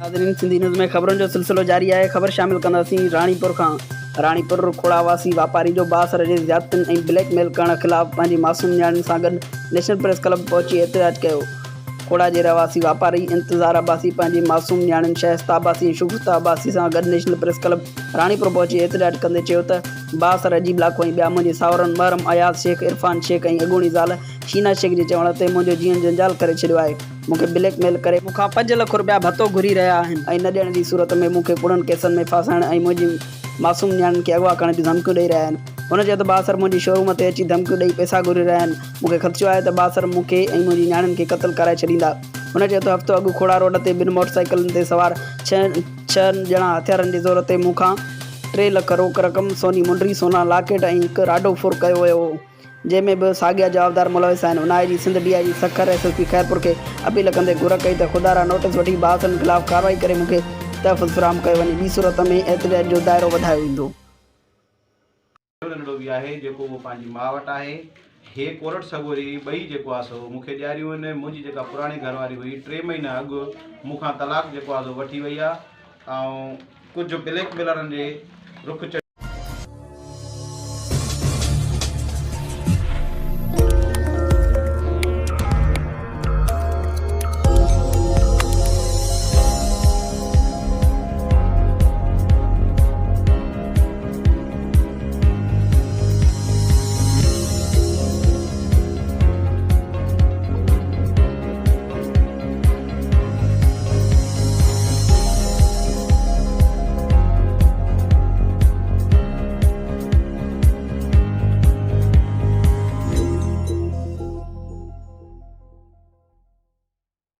नाज़रीन, सिंधी न्यूज़ में ख़बरों जो सिलसिलो जारी है। ख़बर शामिल कंदासीं राणीपुर खां। राणीपुर खोड़ावासी वापारी जो बासर जे ज़्यादतियुनि ऐं ब्लैकमेल करण ख़िलाफ़ पंहिंजी मासूम नियाणियुनि सां गॾु नेशनल प्रेस क्लब पहुची एहतिजाज कयो। खोड़ा जे रवासी वापारी इंतज़ार अब्बासी पंहिंजी मासूम नियाणियुनि शइस्ता अब्बासी ऐं शुगुफ्ता अब्बासी सां गॾु नेशनल प्रेस क्लब राणीपुर पहुची एहतिजाज कंदे चयो त बासर अजीब लाखो ऐं ॿिया मुंहिंजे सावरनि महरम अयाज़ शेख, इरफान शेख ऐं अॻूणी ज़ाल शीना शेख जे चवण ते मुंहिंजो जीवन जंजाल करे छॾियो आहे। मूंखे ब्लैकमेल करे मूंखां 5 लख रुपया भत्तो घुरी रहिया आहिनि ऐं न ॾियण जी सूरत में मूंखे कूड़नि केसनि में फासाइण ऐं मुंहिंजी मासूम नियाणियुनि खे अगवा करण जूं धमकियूं ॾेई रहिया आहिनि। हुन चयो त बासर मुंहिंजी शोरूम ते अची धमकियूं ॾेई पैसा घुरी रहिया आहिनि। मूंखे ख़दशो आहे त बासर मूंखे ऐं मुंहिंजी नियाणियुनि खे क़त्ल कराए छॾींदा। हुन चयो त हफ़्तो अॻु खोड़ा रोड ते 2 मोटरसाइकिलुनि ते सवार 6 ॼणा हथियारनि जे ज़ोर ते मूंखां 3 लख रोक रक़म, सोनी मुंडरी, सोना लॉकेट ऐं हिकु राडो फुर कयो वियो हो, जंहिंमें बि साॻिया जवाबदार मुलविस आहिनि। उनाए सिंध DIG सखर SSP खैरपुर खे अपील कंदे घुर कई त खुदारा नोटिस वठी बासरनि ख़िलाफ़ कार्रवाई करे मूंखे तहफ़ुज़ फ़राहम कयो वञे। ॿी सूरत में एहतिजाज जो दाइरो वधायो वेंदो। नंढो बि आहे जेको उहो पंहिंजी माउ वटि आहे। हे कोरट सगोरी ॿई जेको आहे सो मूंखे ॾियारियूं आहिनि। मुंहिंजी जेका पुराणी घरवारी हुई 3 महीना अॻु मूंखां तलाक जेको आहे सो वठी वई आहे ऐं कुझु ब्लैकमेलरनि जे रुख